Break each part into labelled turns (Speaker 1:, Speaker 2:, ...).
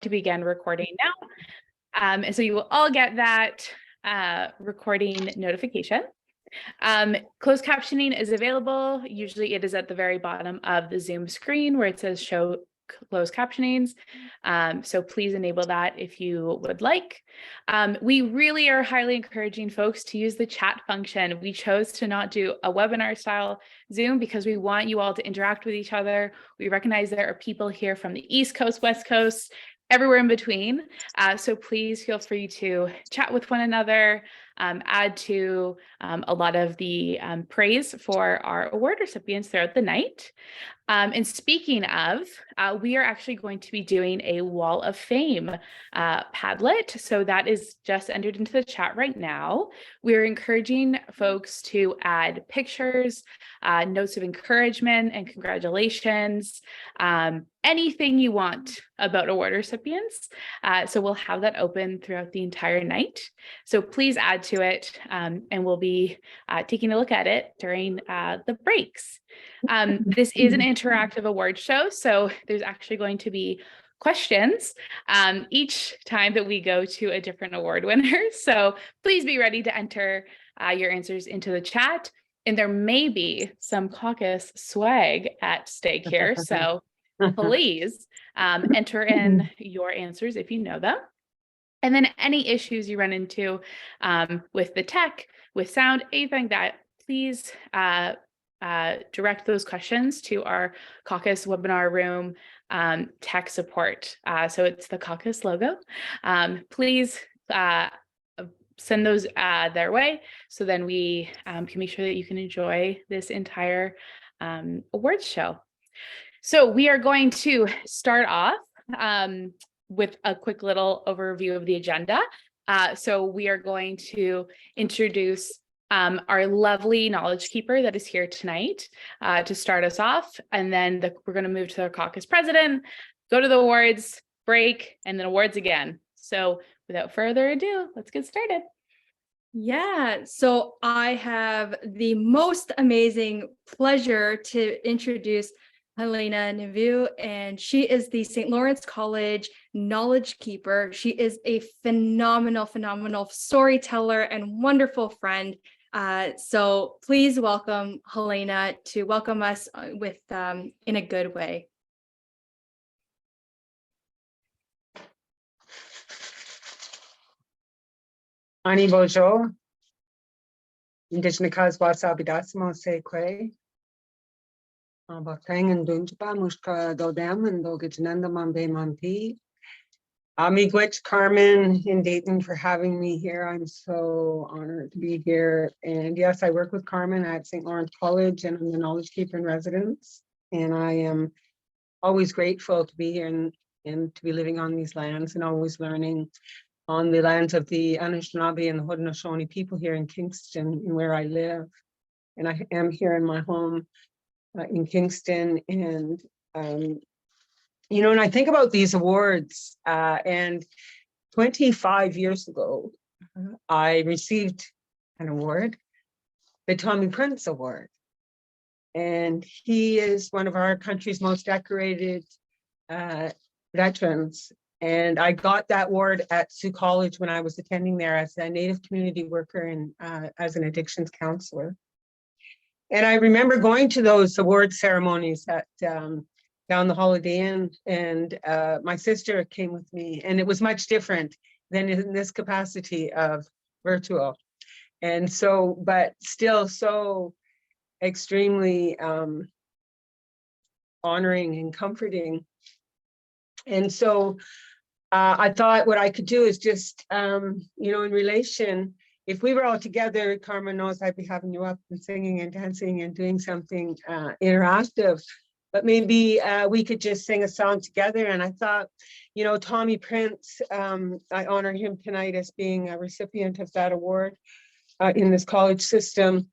Speaker 1: to begin recording now. And so you will all get that recording notification. Closed captioning is available. Usually it is at the very bottom of the Zoom screen where it says show closed captionings. So please enable that if you would like. We really are highly encouraging folks to use the chat function. We chose to not do a webinar style Zoom because we want you all to interact with each other. We recognize there are people here from the East Coast, West Coast, everywhere in between. So please feel free to chat with one another, add to a lot of the praise for our award recipients throughout the night. And speaking of, we are actually going to be doing a Wall of Fame Padlet. So that is just entered into the chat right now. We're encouraging folks to add pictures, notes of encouragement and congratulations, anything you want about award recipients. So we'll have that open throughout the entire night. So please add to it, and we'll be taking a look at it during the breaks. This is an interactive award show, so there's actually going to be questions each time that we go to a different award winner. So please be ready to enter your answers into the chat. And there may be some CACUSS swag at stake here. So please enter in your answers if you know them. And then any issues you run into with the tech, with sound, anything like that, please direct those questions to our CACUSS webinar room tech support. So it's the CACUSS logo. Please send those their way, so then we can make sure that you can enjoy this entire awards show. So we are going to start off with a quick little overview of the agenda. So we are going to introduce our lovely knowledge keeper that is here tonight to start us off. And then we're going to move to our CACUSS president, go to the awards, break, and then awards again. So without further ado, let's get started.
Speaker 2: Yeah, so I have the most amazing pleasure to introduce Helena Nevu, and she is the St. Lawrence College Knowledge Keeper. She is a phenomenal storyteller and wonderful friend. So please welcome Helena to welcome us with in a good way.
Speaker 3: Ani bonjour. Indigenous wasabidasmo se que. Batang and Dunjpa Mushka Dodam and Dogajananda Mambe Mampi. Miigwech Carmen in Dayton for having me here. I'm so honored to be here. And yes, I work with Carmen at St. Lawrence College and I'm the knowledge keeper in residence. And I am always grateful to be here and to be living on these lands and always learning on the lands of the Anishinaabe and the Haudenosaunee people here in Kingston, where I live. And I am here in my home in Kingston. And you know, and I think about these awards, and 25 years ago, I received an award, the Tommy Prince Award. And he is one of our country's most decorated veterans. And I got that award at Sioux College when I was attending there as a Native community worker and as an addictions counselor. And I remember going to those award ceremonies at down the Holiday Inn, and my sister came with me, and it was much different than in this capacity of virtual. And so, but still so extremely honoring and comforting. And so I thought what I could do is just, you know, in relation, if we were all together, Carmen knows I'd be having you up and singing and dancing and doing something interactive, but maybe we could just sing a song together. And I thought, you know, Tommy Prince, I honor him tonight as being a recipient of that award in this college system,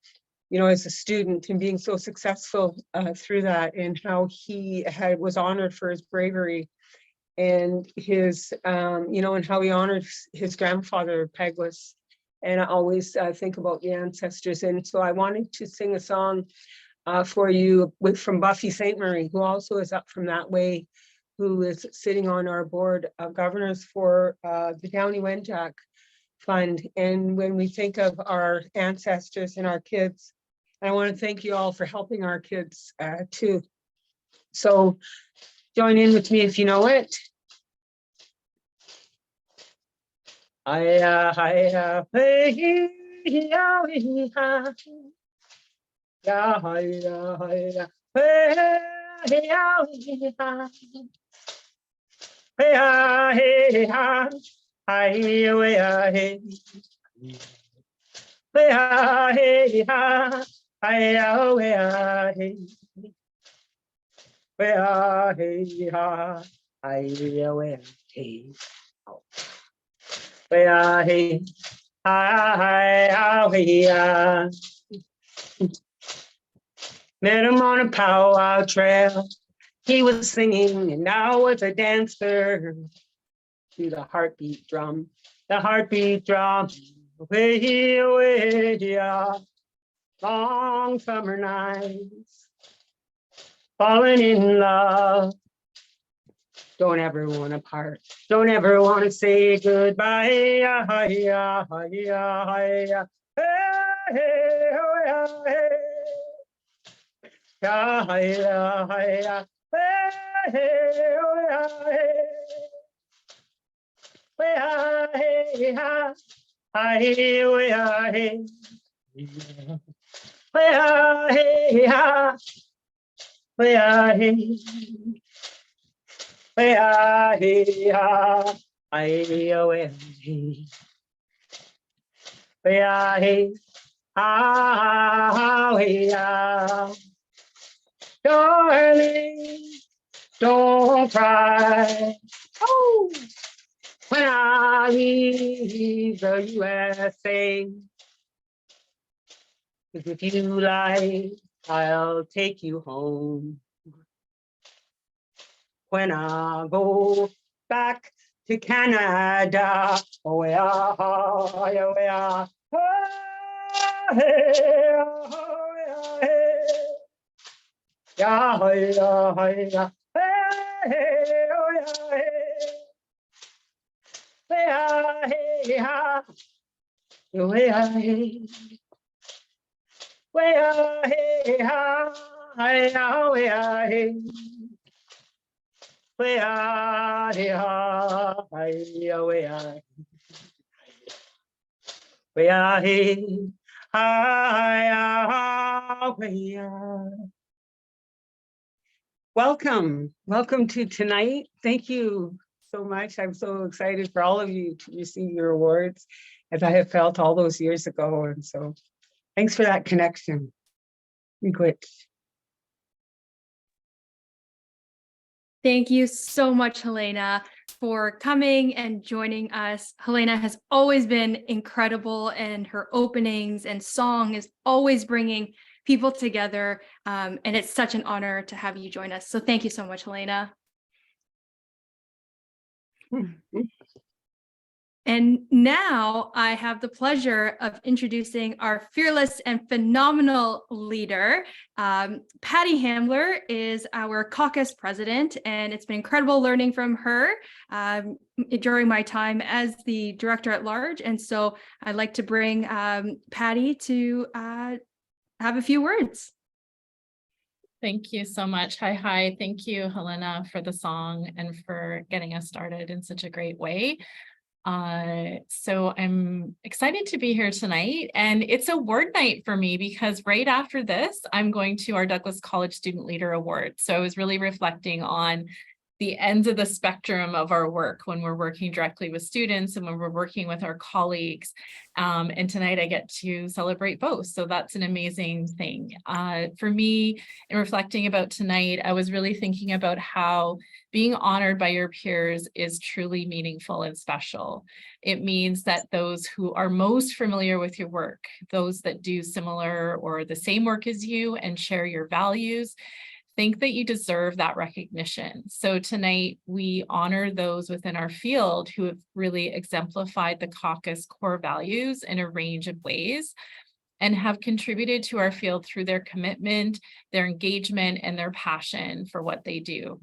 Speaker 3: you know, as a student and being so successful through that, and how he was honored for his bravery and his, you know, and how he honored his grandfather, Peguis. And I always think about the ancestors. And so I wanted to sing a song for you from Buffy St. Marie, who also is up from that way who is sitting on our board of governors for the Downey Wenjack Fund. And when we think of our ancestors and our kids, I want to thank you all for helping our kids too. So join in with me if you know it. Hiya, hiya, hey, ya, ya, ya, hiya, hiya, hey, ya, ya, hey, ha, hey, ha, hiya, hiya, hey, hey, ha, hey, ha, hiya, hiya, hey, hey, ha, hey, ha, hiya, hiya, hey. Hey, hey, hi, hey, met him on a powwow trail. He was singing and I was a dancer to the heartbeat drum, the heartbeat drum. Way, way, long summer nights, falling in love. Don't ever want to part. Don't ever want to say goodbye. Hey, hey, hey, hey, darling, don't cry. Oh, when I leave the USA, 'cause if you like, I'll take you home. When I go back to Canada, oh yeah, oh yeah, oh yeah, oh yeah, yeah, yeah, yeah, hey, oh yeah, hey, yeah, yeah, hey, yeah, hey, yeah, hey. Way ah, hey, ah, hey, ah, way ah, way ah, hey, ah, way ah. Welcome, welcome to tonight. Thank you so much. I'm so excited for all of you to receive your awards, as I have felt all those years ago. And so thanks for that connection. Miigwech.
Speaker 2: Thank you so much, Helena, for coming and joining us. Helena has always been incredible, and her openings and song is always bringing people together. And it's such an honor to have you join us. So thank you so much, Helena. And now I have the pleasure of introducing our fearless and phenomenal leader. Patty Hamler is our CACUSS president, and it's been incredible learning from her during my time as the director at large. And so I'd like to bring Patty to have a few words.
Speaker 4: Thank you so much. Hi. Thank you, Helena, for the song and for getting us started in such a great way. So I'm excited to be here tonight, and it's award night for me because right after this, I'm going to our Douglas College Student Leader Award. So I was really reflecting on the ends of the spectrum of our work when we're working directly with students and when we're working with our colleagues. And tonight I get to celebrate both. So that's an amazing thing. For me, in reflecting about tonight, I was really thinking about how being honored by your peers is truly meaningful and special. It means that those who are most familiar with your work, those that do similar or the same work as you and share your values, think that you deserve that recognition. So tonight we honor those within our field who have really exemplified the CACUSS core values in a range of ways and have contributed to our field through their commitment, their engagement, and their passion for what they do.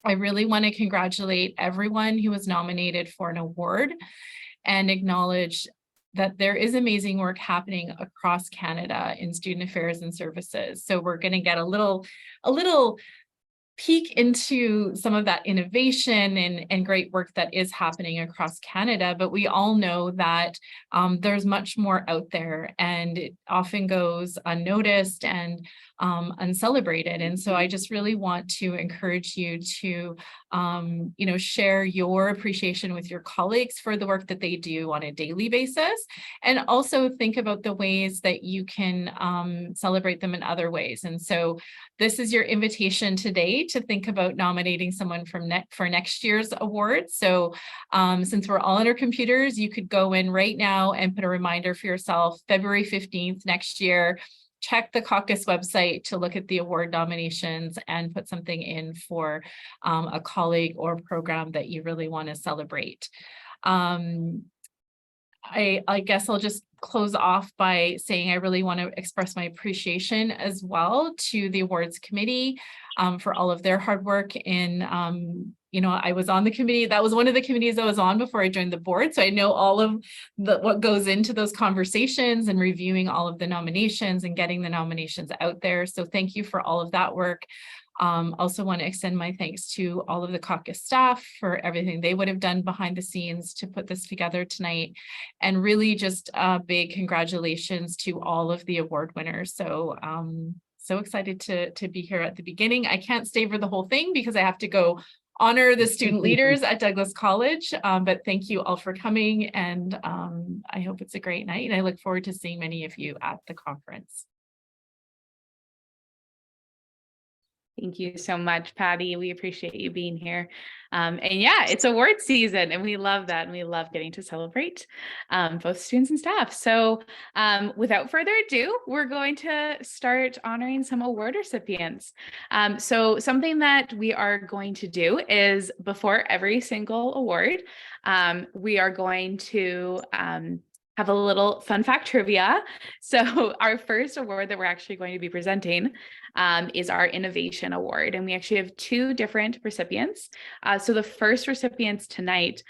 Speaker 4: I really want to congratulate everyone who was nominated for an award and acknowledge that there is amazing work happening across Canada in student affairs and services. So we're going to get a little peek into some of that innovation and great work that is happening across Canada, but we all know that there's much more out there and it often goes unnoticed and uncelebrated. And so I just really want to encourage you to, share your appreciation with your colleagues for the work that they do on a daily basis, and also think about the ways that you can celebrate them in other ways. And so this is your invitation today to think about nominating someone for next year's award. So since we're all on our computers, you could go in right now and put a reminder for yourself, February 15th next year. Check the CACUSS website to look at the award nominations and put something in for a colleague or program that you really want to celebrate. I guess I'll just close off by saying I really want to express my appreciation as well to the awards committee for all of their hard work in, I was on the committee. That was one of the committees I was on before I joined the board. So I know all of what goes into those conversations and reviewing all of the nominations and getting the nominations out there. So thank you for all of that work. Also want to extend my thanks to all of the CACUSS staff for everything they would have done behind the scenes to put this together tonight. And really just a big congratulations to all of the award winners. So so excited to be here at the beginning. I can't stay for the whole thing because I have to go honor the student leaders at Douglas College. But thank you all for coming, and I hope it's a great night. And I look forward to seeing many of you at the conference.
Speaker 1: Thank you so much, Patty. We appreciate you being here. And yeah, it's award season and we love that. And we love getting to celebrate both students and staff. So without further ado, we're going to start honoring some award recipients. So something that we are going to do is before every single award, we are going to have a little fun fact trivia. So our first award that we're actually going to be presenting is our Innovation Award. And we actually have two different recipients. So the first recipients tonight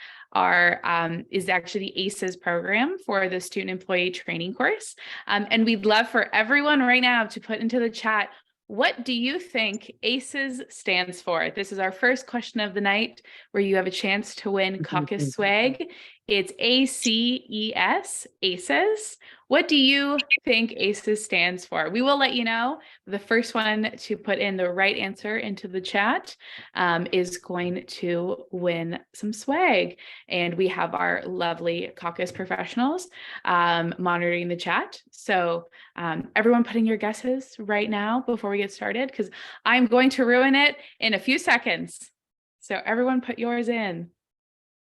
Speaker 1: is actually the ACES program for the Student Employee Training course. And we'd love for everyone right now to put into the chat, what do you think ACES stands for? This is our first question of the night where you have a chance to win CACUSS swag. It's ACES, ACES. What do you think ACES stands for? We will let you know. The first one to put in the right answer into the chat is going to win some swag. And we have our lovely CACUSS professionals monitoring the chat. So everyone putting your guesses right now before we get started, because I'm going to ruin it in a few seconds. So everyone put yours in.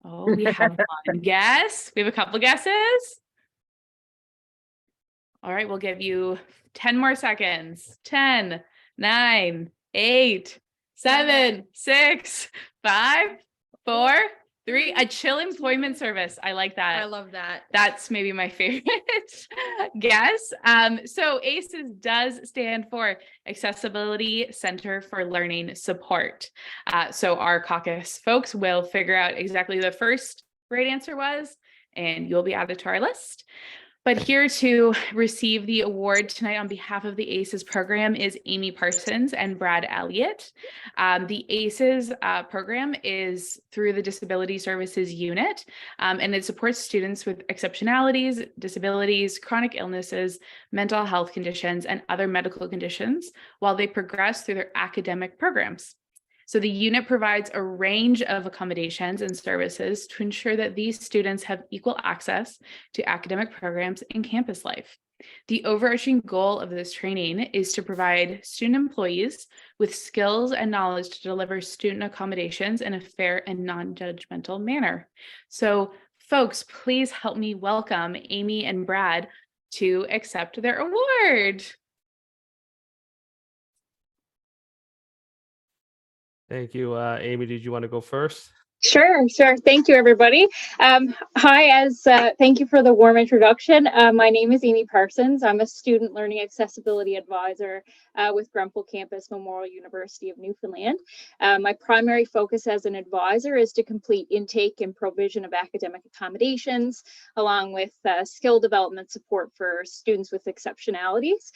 Speaker 1: Oh, we have one guess. We have a couple guesses. All right, we'll give you 10 more seconds. 10, 9, 8, 7, 6, 5, 4, 3. A chill employment service. I like that.
Speaker 2: I love that.
Speaker 1: That's maybe my favorite guess. So ACES does stand for Accessibility Center for Learning Support. So our CACUSS folks will figure out exactly the first right answer was, and you'll be added to our list. But here to receive the award tonight on behalf of the ACES program is Amy Parsons and Brad Elliott. The ACES program is through the Disability Services Unit, and it supports students with exceptionalities, disabilities, chronic illnesses, mental health conditions, and other medical conditions while they progress through their academic programs. So the unit provides a range of accommodations and services to ensure that these students have equal access to academic programs and campus life. The overarching goal of this training is to provide student employees with skills and knowledge to deliver student accommodations in a fair and non-judgmental manner. So folks, please help me welcome Amy and Brad to accept their award.
Speaker 5: Thank you. Amy, did you want to go first? Sure. Thank you, everybody. Thank you for the warm introduction. My name is Amy Parsons. I'm a student learning accessibility advisor with Grenfell Campus Memorial University of Newfoundland. My primary focus as an advisor is to complete intake and provision of academic accommodations, along with skill development support for students with exceptionalities.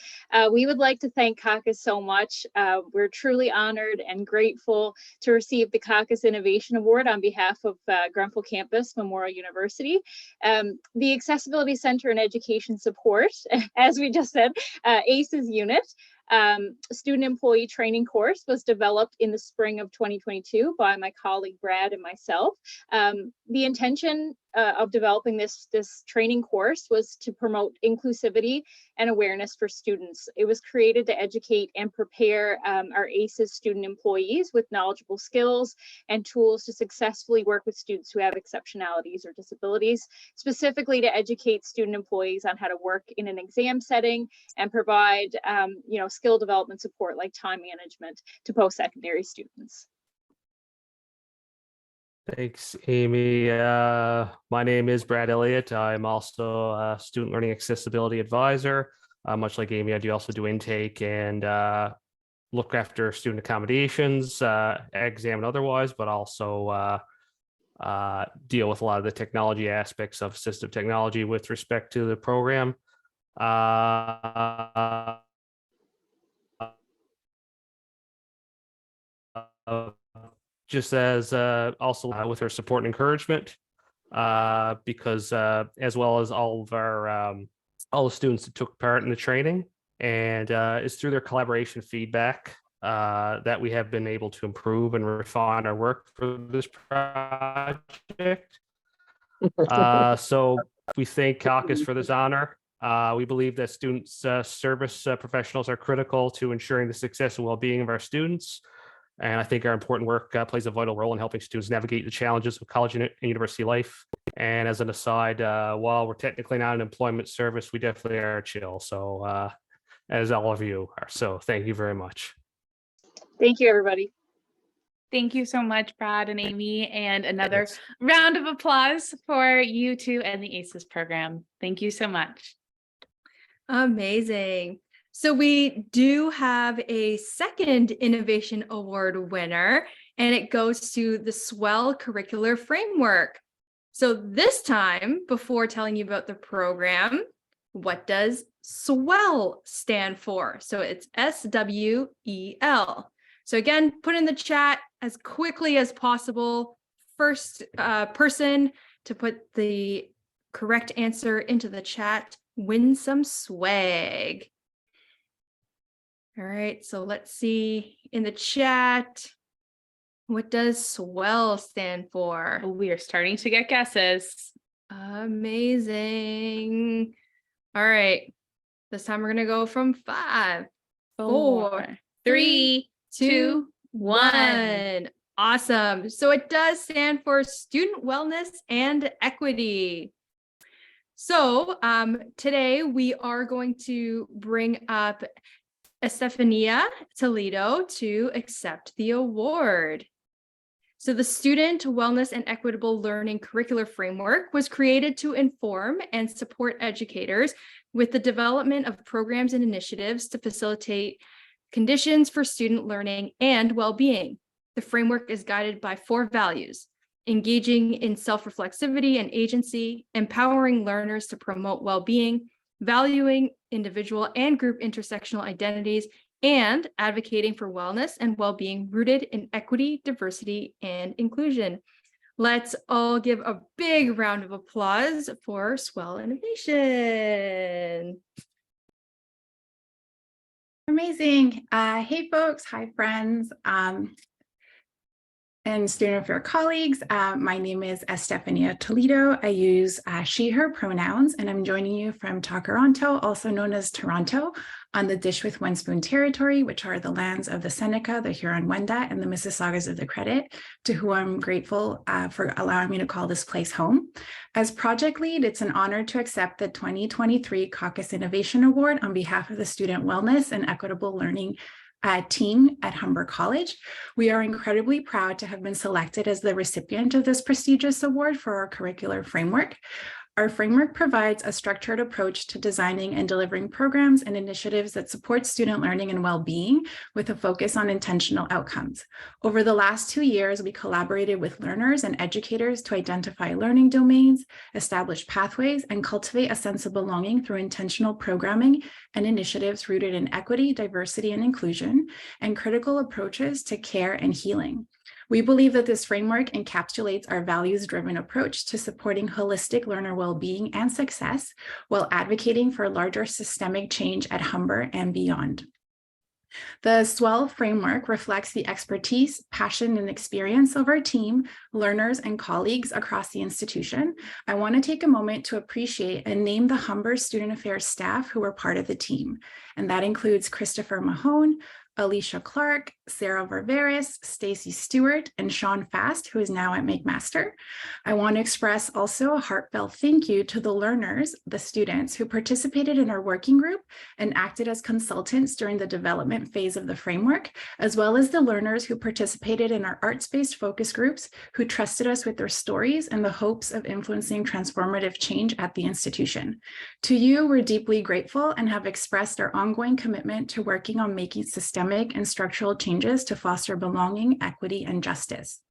Speaker 5: We would like to thank CACUSS so much. We're truly honored and grateful to receive the CACUSS Innovation Award on behalf of Grenfell Campus Memorial University. The Accessibility Center and Education Support, as we just said, ACES unit, student employee training course was developed in the spring of 2022 by my colleague Brad and myself. The intention of developing this training course was to promote inclusivity and awareness for students. It was created to educate and prepare our ACES student employees with knowledgeable skills and tools to successfully work with students who have exceptionalities or disabilities, specifically to educate student employees on how to work in an exam setting and provide skill development support like time management to post-secondary students.
Speaker 6: Thanks, Amy. My name is Brad Elliott. I'm also a student learning accessibility advisor. Much like Amy, I do also do intake and look after student accommodations, exam and otherwise, but also deal with a lot of the technology aspects of assistive technology with respect to the program. Just as also with our support and encouragement, because as well as all of our all the students that took part in the training, and it's through their collaboration feedback that we have been able to improve and refine our work for this project. So we thank CACUSS for this honor. We believe that students service professionals are critical to ensuring the success and well-being of our students. And I think our important work plays a vital role in helping students navigate the challenges of college and university life. And as an aside, while we're technically not an employment service, we definitely are chill. So as all of you are. So thank you very much.
Speaker 5: Thank you, everybody.
Speaker 1: Thank you so much, Brad and Amy, and another round of applause for you two and the ACES program. Thank you so much.
Speaker 2: Amazing. So we do have a second Innovation Award winner, and it goes to the Swell Curricular Framework. So this time, before telling you about the program, what does SWELL stand for? So it's SWEL. So again, put in the chat as quickly as possible. First person to put the correct answer into the chat, win some swag. All right, so let's see in the chat. What does SWELL stand for?
Speaker 1: We are starting to get guesses.
Speaker 2: Amazing. All right, this time we're going to go from 5,
Speaker 1: 4, 3, 2, 1.
Speaker 2: Awesome. So it does stand for Student Wellness and Equity. So today we are going to bring up Estefania Toledo to accept the award. So the Student Wellness and Equitable Learning Curricular Framework was created to inform and support educators with the development of programs and initiatives to facilitate conditions for student learning and well-being. The framework is guided by 4 values: engaging in self-reflexivity and agency, empowering learners to promote well-being, valuing individual and group intersectional identities, and advocating for wellness and well-being rooted in equity, diversity, and inclusion. Let's all give a big round of applause for Swell Innovation.
Speaker 7: Amazing. Hey, folks. Hi, friends. And student affairs colleagues, my name is Estefania Toledo. I use she, her pronouns, and I'm joining you from Takaranto, also known as Toronto, on the Dish with One Spoon territory, which are the lands of the Seneca, the Huron-Wendat, and the Mississaugas of the Credit, to whom I'm grateful for allowing me to call this place home. As project lead, it's an honor to accept the 2023 CACUSS Innovation Award on behalf of the Student Wellness and Equitable Learning team at Humber College. We are incredibly proud to have been selected as the recipient of this prestigious award for our curricular framework. Our framework provides a structured approach to designing and delivering programs and initiatives that support student learning and well-being with a focus on intentional outcomes. Over the last 2 years, we collaborated with learners and educators to identify learning domains, establish pathways, and cultivate a sense of belonging through intentional programming and initiatives rooted in equity, diversity, and inclusion, and critical approaches to care and healing. We believe that this framework encapsulates our values-driven approach to supporting holistic learner well-being and success while advocating for larger systemic change at Humber and beyond. The SWELL framework reflects the expertise, passion, and experience of our team, learners, and colleagues across the institution. I want to take a moment to appreciate and name the Humber Student Affairs staff who were part of the team, and that includes Christopher Mahone, Alicia Clark, Sarah Varveris, Stacy Stewart, and Sean Fast, who is now at McMaster. I want to express also a heartfelt thank you to the learners, the students who participated in our working group and acted as consultants during the development phase of the framework, as well as the learners who participated in our arts-based focus groups who trusted us with their stories and the hopes of influencing transformative change at the institution. To you, we're deeply grateful and have expressed our ongoing commitment to working on making systemic and structural changes to foster belonging, equity, and justice.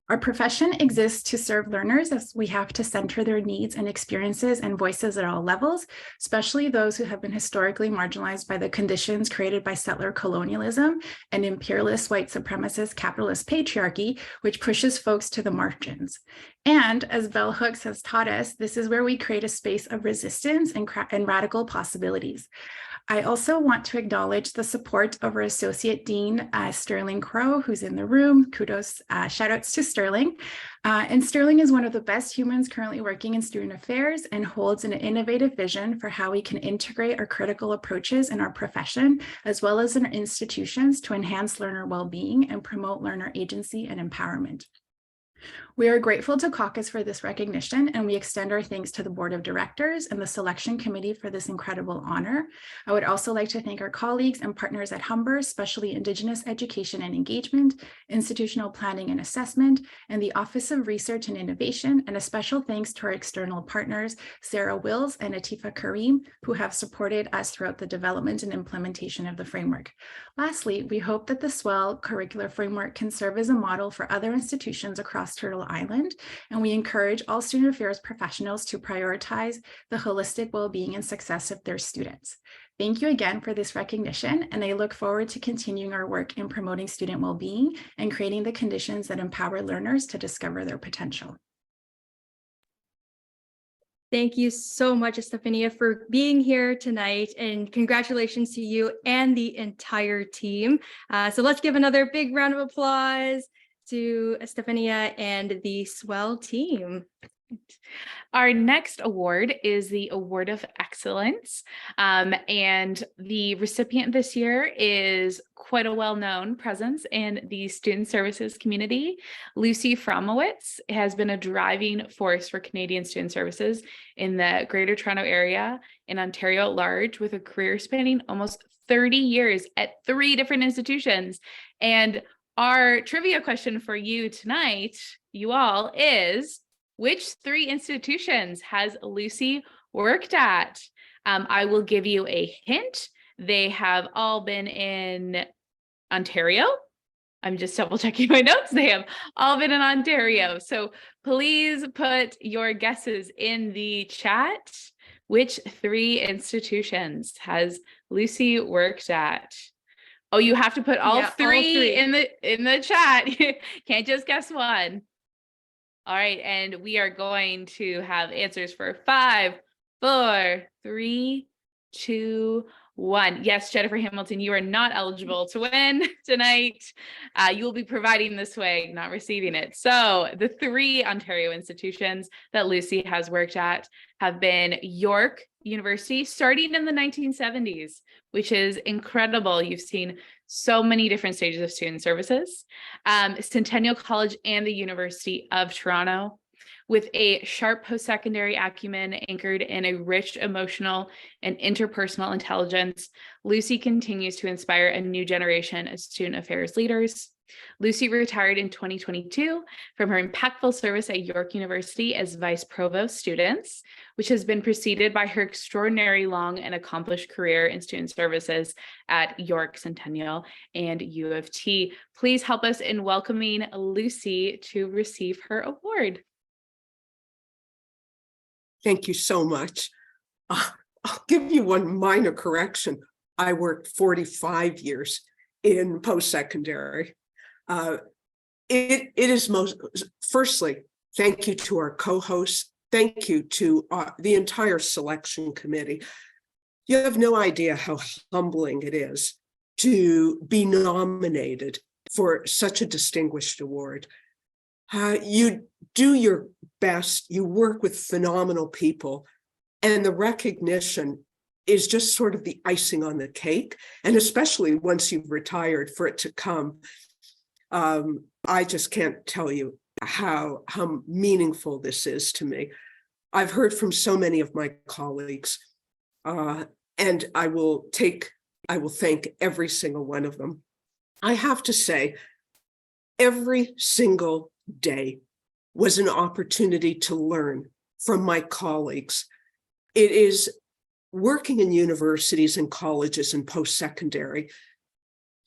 Speaker 7: Our profession exists to serve learners as we have to center their needs and experiences and voices at all levels, especially those who have been historically marginalized by the conditions created by settler colonialism and imperialist white supremacist capitalist patriarchy, which pushes folks to the margins. And as Bell Hooks has taught us, this is where we create a space of resistance and radical possibilities. I also want to acknowledge the support of our Associate Dean, Sterling Crow, who's in the room. Kudos, shout outs to Sterling. And Sterling is one of the best humans currently working in student affairs and holds an innovative vision for how we can integrate our critical approaches in our profession, as well as in our institutions to enhance learner well-being and promote learner agency and empowerment. We are grateful to CACUSS for this recognition, and we extend our thanks to the Board of Directors and the Selection Committee for this incredible honor. I would also like to thank our colleagues and partners at Humber, especially Indigenous Education and Engagement, Institutional Planning and Assessment, and the Office of Research and Innovation, and a special thanks to our external partners, Sarah Wills and Atifa Kareem, who have supported us throughout the development and implementation of the framework. Lastly, we hope that the SWELL curricular framework can serve as a model for other institutions across Turtle Island, and we encourage all student affairs professionals to prioritize the holistic well-being and success of their students. Thank you again for this recognition, and I look forward to continuing our work in promoting student well-being and creating the conditions that empower learners to discover their potential.
Speaker 2: Thank you so much, Estefania, for being here tonight, and congratulations to you and the entire team. So let's give another big round of applause to Estefania and the SWELL team.
Speaker 1: Our next award is the Award of Excellence, and the recipient this year is quite a well-known presence in the student services community. Lucy Fromowitz has been a driving force for Canadian student services in the Greater Toronto Area and Ontario at large, with a career spanning almost 30 years at 3 different institutions. And our trivia question for you tonight, you all, is: which 3 institutions has Lucy worked at? I will give you a hint. They have all been in Ontario. I'm just double checking my notes. They have all been in Ontario. So please put your guesses in the chat. Which 3 institutions has Lucy worked at? Oh, you have to put all three in the chat. Can't just guess one. All right, and we are going to have answers for 5, 4, 3, 2, 1. Yes, Jennifer Hamilton, you are not eligible to win tonight. You will be providing this way, not receiving it. So the 3 Ontario institutions that Lucy has worked at have been York University, starting in the 1970s, which is incredible. You've seen so many different stages of student services. Centennial College and the University of Toronto, With a sharp post-secondary acumen anchored in a rich emotional and interpersonal intelligence, Lucy continues to inspire a new generation of student affairs leaders. Lucy retired in 2022 from her impactful service at York University as Vice Provost Students, which has been preceded by her extraordinary long and accomplished career in student services at York Centennial and U of T. Please help us in welcoming Lucy to receive her award.
Speaker 8: Thank you so much. I'll give you one minor correction. I worked 45 years in post-secondary. It is firstly, thank you to our co-hosts. Thank you to the entire selection committee. You have no idea how humbling it is to be nominated for such a distinguished award. You do your best, you work with phenomenal people, and the recognition is just sort of the icing on the cake. And especially once you've retired, for it to come, I just can't tell you how meaningful this is to me. I've heard from so many of my colleagues, and I will thank every single one of them. I have to say, every single day was an opportunity to learn from my colleagues. It is working in universities and colleges and post-secondary.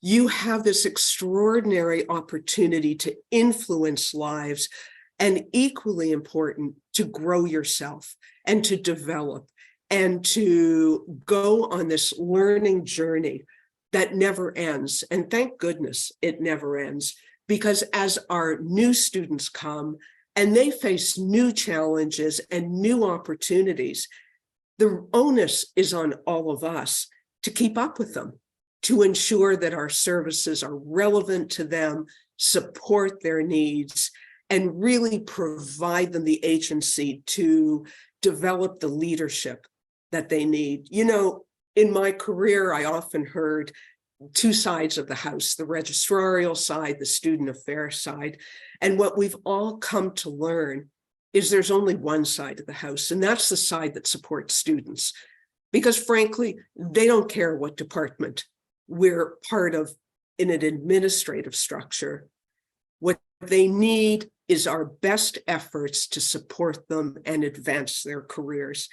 Speaker 8: You have this extraordinary opportunity to influence lives, and equally important, to grow yourself and to develop and to go on this learning journey that never ends. And thank goodness it never ends, because as our new students come and they face new challenges and new opportunities, the onus is on all of us to keep up with them, to ensure that our services are relevant to them, support their needs, and really provide them the agency to develop the leadership that they need. You know, in my career, I often heard two sides of the house, the registrarial side, the student affairs side. And what we've all come to learn is there's only one side of the house, and that's the side that supports students. Because frankly, they don't care what department we're part of in an administrative structure. What they need is our best efforts to support them and advance their careers.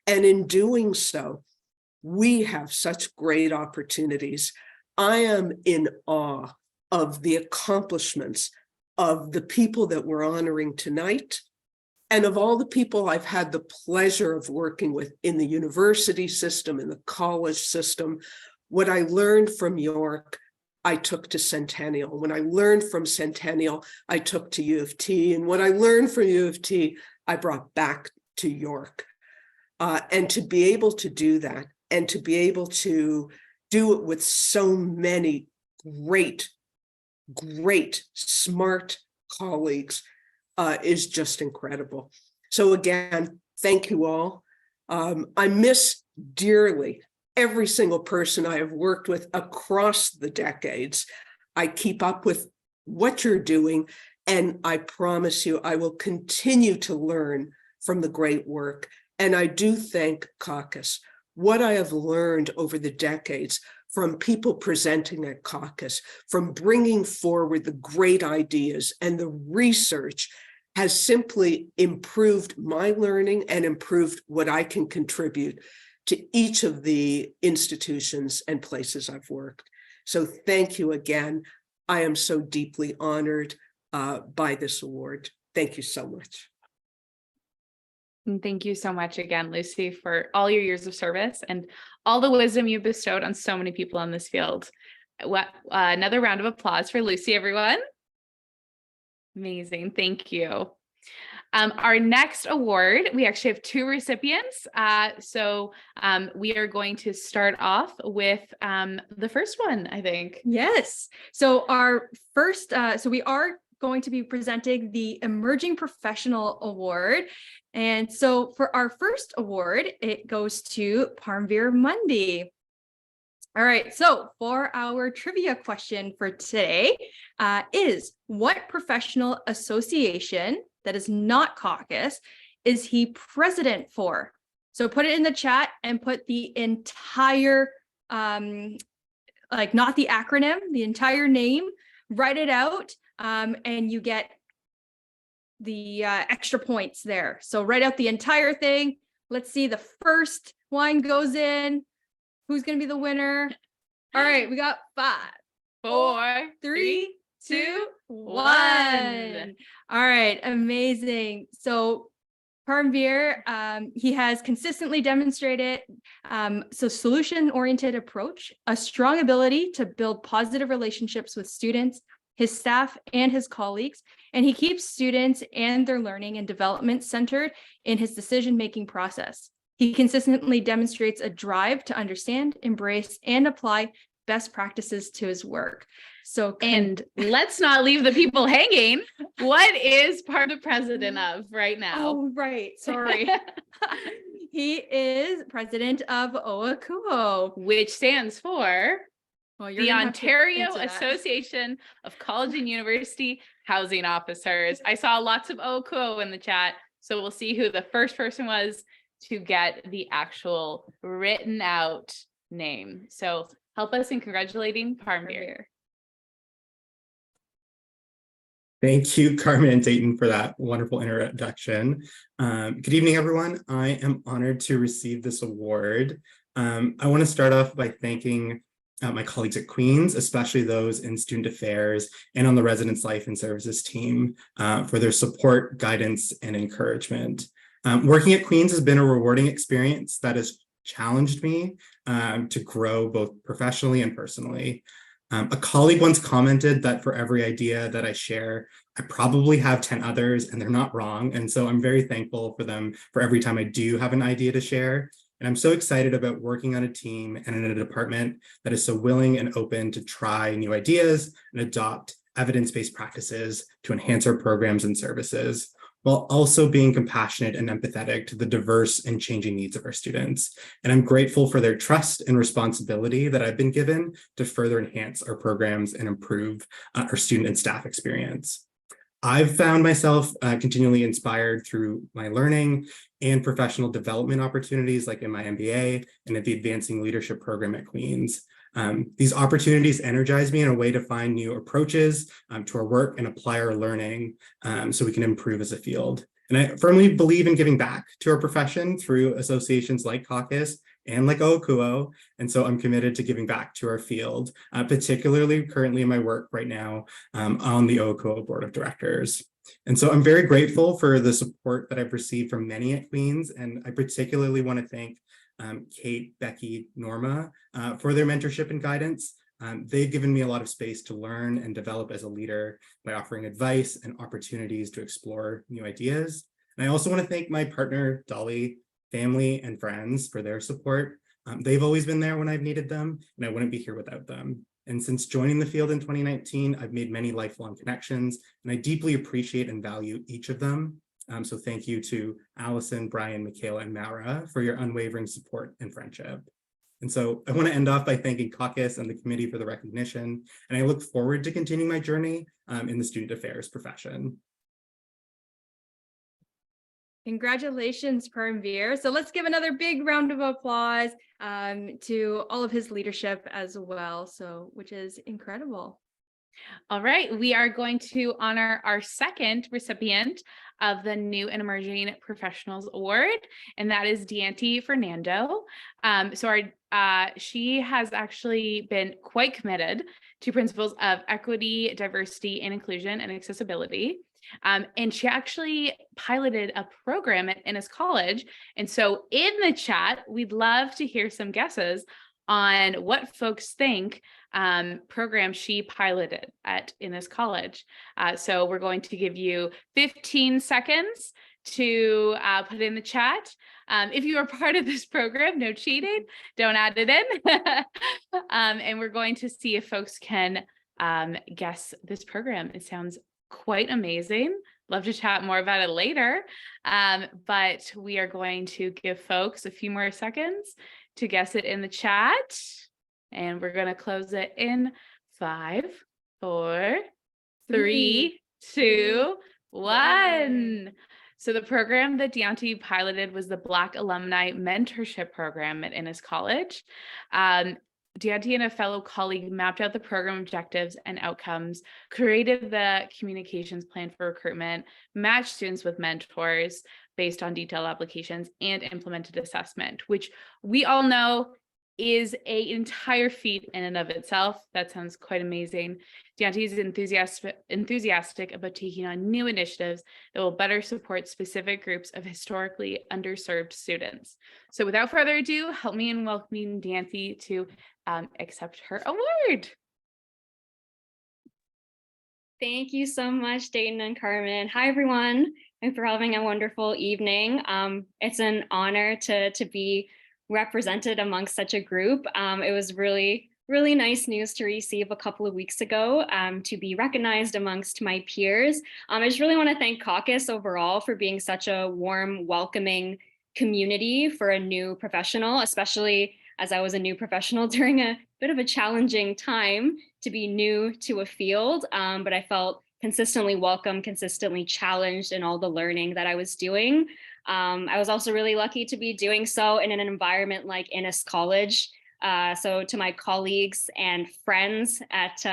Speaker 8: And in doing so, we have such great opportunities. I am in awe of the accomplishments of the people that we're honoring tonight, and of all the people I've had the pleasure of working with in the university system, in the college system. What I learned from York, I took to Centennial. When I learned from Centennial, I took to U of T. And what I learned from U of T, I brought back to York. And to be able to do that, and to be able to do it with so many great, smart colleagues is just incredible. So again, thank you all. I miss dearly every single person I have worked with across the decades. I keep up with what you're doing, and I promise you, I will continue to learn from the great work. And I do thank CACUSS. What I have learned over the decades from people presenting at CACUSS, from bringing forward the great ideas and the research, has simply improved my learning and improved what I can contribute to each of the institutions and places I've worked. So thank you again. I am so deeply honored by this award. Thank you so much.
Speaker 1: And thank you so much again, Lucy, for all your years of service and all the wisdom you bestowed on so many people in this field. Another round of applause for Lucy, everyone. Amazing. Thank you. Our next award, we actually have two recipients. We are going to start off with the first one, I think.
Speaker 2: Yes. So our first, we are going to be presenting the Emerging Professional Award. And so for our first award, it goes to Parmveer Mundy. All right, so for our trivia question for today is, what professional association that is not CACUSS is he president for? So put it in the chat and put the entire, like not the acronym, the entire name, write it out, and you get the extra points there. So write out the entire thing. Let's see, the first one goes in. Who's going to be the winner? All right, we got 5,
Speaker 1: 4,
Speaker 2: 3, 2, 1. All right, amazing. So Parmveer, he has consistently demonstrated solution-oriented approach, a strong ability to build positive relationships with students, his staff, and his colleagues, and he keeps students and their learning and development centered in his decision-making process. He consistently demonstrates a drive to understand, embrace, and apply best practices to his work. So,
Speaker 1: and let's not leave the people hanging. What is part of president of right now?
Speaker 2: Oh, right. Sorry. He is president of OACUO,
Speaker 1: which stands for the Ontario Association of College and University Housing Officers. I saw lots of OACUO in the chat, so we'll see who the first person was to get the actual written out name. So help us in congratulating Parmveer.
Speaker 9: Thank you, Carmen and Dayton, for that wonderful introduction. Good evening, everyone. I am honored to receive this award. I want to start off by thanking my colleagues at Queen's, especially those in student affairs and on the residence life and services team for their support, guidance, and encouragement. Working at Queen's has been a rewarding experience that has challenged me to grow both professionally and personally. A colleague once commented that for every idea that I share, I probably have 10 others, and they're not wrong. And so I'm very thankful for them for every time I do have an idea to share. And I'm so excited about working on a team and in a department that is so willing and open to try new ideas and adopt evidence-based practices to enhance our programs and services, while also being compassionate and empathetic to the diverse and changing needs of our students. And I'm grateful for their trust and responsibility that I've been given to further enhance our programs and improve our student and staff experience. I've found myself continually inspired through my learning and professional development opportunities, like in my MBA and at the Advancing Leadership program at Queen's. These opportunities energize me in a way to find new approaches to our work and apply our learning so we can improve as a field. And I firmly believe in giving back to our profession through associations like CACUSS and like OACUO. And so I'm committed to giving back to our field, particularly currently in my work right now on the OACUO Board of Directors. And so I'm very grateful for the support that I've received from many at Queen's. And I particularly want to thank Kate, Becky, Norma for their mentorship and guidance. They've given me a lot of space to learn and develop as a leader by offering advice and opportunities to explore new ideas. And I also want to thank my partner, Dolly, family, and friends for their support. They've always been there when I've needed them, and I wouldn't be here without them. And since joining the field in 2019, I've made many lifelong connections, and I deeply appreciate and value each of them. So thank you to Allison, Brian, Michaela, and Mara for your unwavering support and friendship. And so I want to end off by thanking CACUSS and the committee for the recognition, and I look forward to continuing my journey in the student affairs profession.
Speaker 2: Congratulations, Parmveer. So let's give another big round of applause to all of his leadership as well, which is incredible.
Speaker 1: All right, we are going to honor our second recipient of the New and Emerging Professionals Award, and that is Deanti Fernando. She has actually been quite committed to principles of equity, diversity, and inclusion and accessibility. And she actually piloted a program at Innis College. And so in the chat, we'd love to hear some guesses on what folks think program she piloted at Innis College. So we're going to give you 15 seconds to put in the chat. If you are part of this program, no cheating, don't add it in. And we're going to see if folks can guess this program. It sounds quite amazing. Love to chat more about it later. But we are going to give folks a few more seconds to guess it in the chat. And we're going to close it in 5, 4, 3, 2, One. So the program that Deonti piloted was the Black Alumni Mentorship Program at Innis College. Deonti and a fellow colleague mapped out the program objectives and outcomes, created the communications plan for recruitment, matched students with mentors based on detailed applications, and implemented assessment, which we all know is an entire feat in and of itself. That sounds quite amazing. Deonti is enthusiastic about taking on new initiatives that will better support specific groups of historically underserved students. So without further ado, help me in welcoming Deonti to accept her award.
Speaker 10: Thank you so much, Dayton and Carmen. Hi, everyone. Thanks for having a wonderful evening. It's an honor to be represented amongst such a group. It was really nice news to receive a couple of weeks ago to be recognized amongst my peers. I just really want to thank CACUSS overall for being such a warm, welcoming community for a new professional, especially as I was a new professional during a bit of a challenging time to be new to a field, but I felt consistently welcome, consistently challenged in all the learning that I was doing. I was also really lucky to be doing so in an environment like Innis College. So to my colleagues and friends at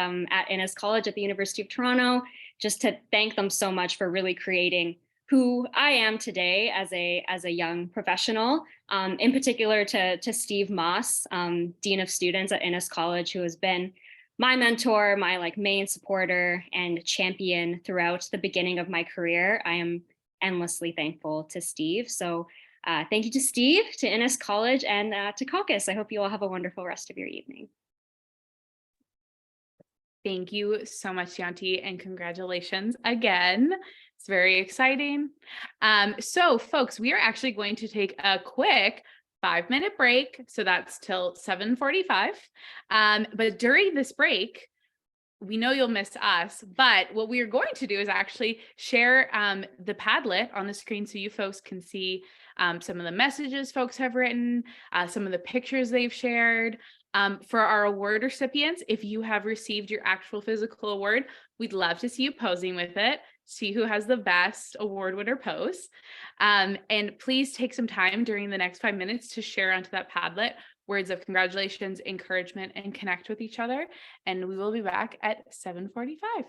Speaker 10: Innis College at the University of Toronto, just to thank them so much for really creating who I am today as a young professional. In particular to Steve Moss, Dean of Students at Innis College, who has been my mentor, my main supporter and champion throughout the beginning of my career. I am endlessly thankful to Steve. So thank you to Steve, to Innis College, and to CACUSS. I hope you all have a wonderful rest of your evening.
Speaker 1: Thank you so much, Deonti, and congratulations again. It's very exciting. So folks, we are actually going to take a quick 5-minute break. So that's till 7:45. But during this break, we know you'll miss us, but what we are going to do is actually share the Padlet on the screen so you folks can see some of the messages folks have written, some of the pictures they've shared. For our award recipients, if you have received your actual physical award, we'd love to see you posing with it, see who has the best award winner pose. And please take some time during the next 5 minutes to share onto that Padlet words of congratulations, encouragement, and connect with each other. And we will be back at 7:45.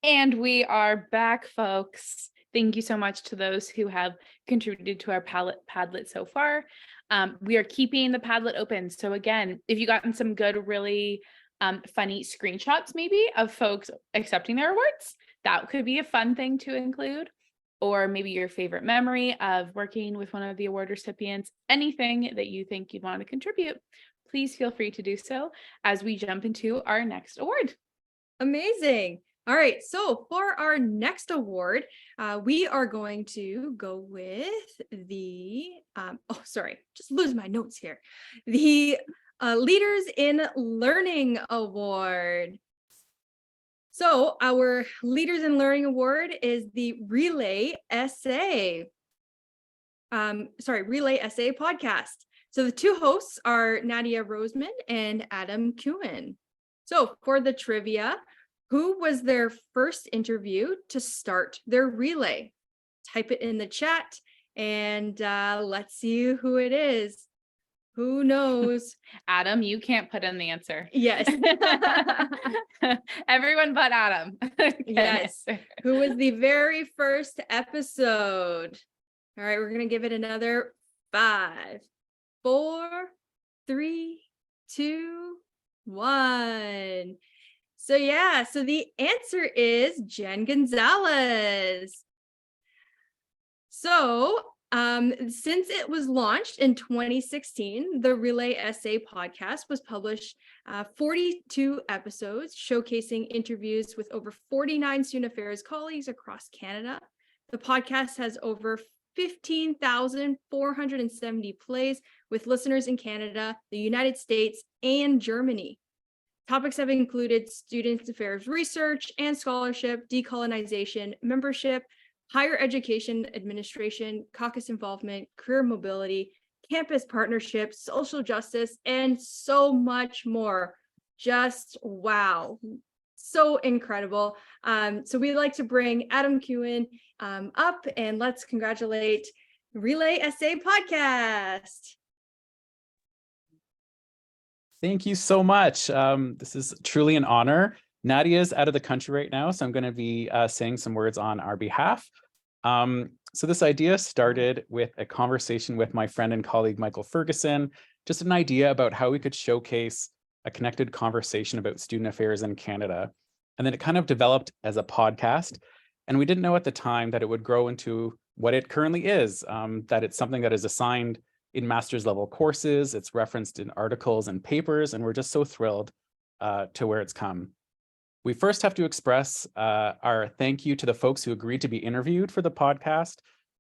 Speaker 1: And we are back, folks. Thank you so much to those who have contributed to our Padlet so far. We are keeping the Padlet open. So again, if you gotten some good, really funny screenshots maybe of folks accepting their awards, that could be a fun thing to include. Or maybe your favorite memory of working with one of the award recipients, anything that you think you'd want to contribute, please feel free to do so as we jump into our next award.
Speaker 2: Amazing. All right, so for our next award, we are going to go with the, just lose my notes here. The Leaders in Learning Award. So our Leaders in Learning Award is the Relay Essay podcast. So the two hosts are Nadia Roseman and Adam Kuhn. So for the trivia, who was their first interview to start their relay? Type it in the chat and let's see who it is. Who knows?
Speaker 1: Adam, you can't put in the answer.
Speaker 2: Yes.
Speaker 1: Everyone but Adam.
Speaker 2: Yes. Who was the very first episode? All right, we're going to give it another 5, 4, 3, 2, 1. So the answer is Jen Gonzalez. So since it was launched in 2016, the Relay Essay podcast was published 42 episodes showcasing interviews with over 49 student affairs colleagues across Canada. The podcast has over 15,470 plays with listeners in Canada, the United States, and Germany. Topics have included student affairs research and scholarship, decolonization, membership, higher education administration, CACUSS involvement, career mobility, campus partnerships, social justice, and so much more. Just wow. So incredible. So we'd like to bring Adam Kuhn up and let's congratulate Relay Essay Podcast.
Speaker 11: Thank you so much. This is truly an honor. Nadia's out of the country right now, so I'm going to be saying some words on our behalf. So this idea started with a conversation with my friend and colleague, Michael Ferguson, just an idea about how we could showcase a connected conversation about student affairs in Canada. And then it kind of developed as a podcast. And we didn't know at the time that it would grow into what it currently is, that it's something that is assigned in master's level courses, it's referenced in articles and papers, and we're just so thrilled to where it's come. We first have to express our thank you to the folks who agreed to be interviewed for the podcast.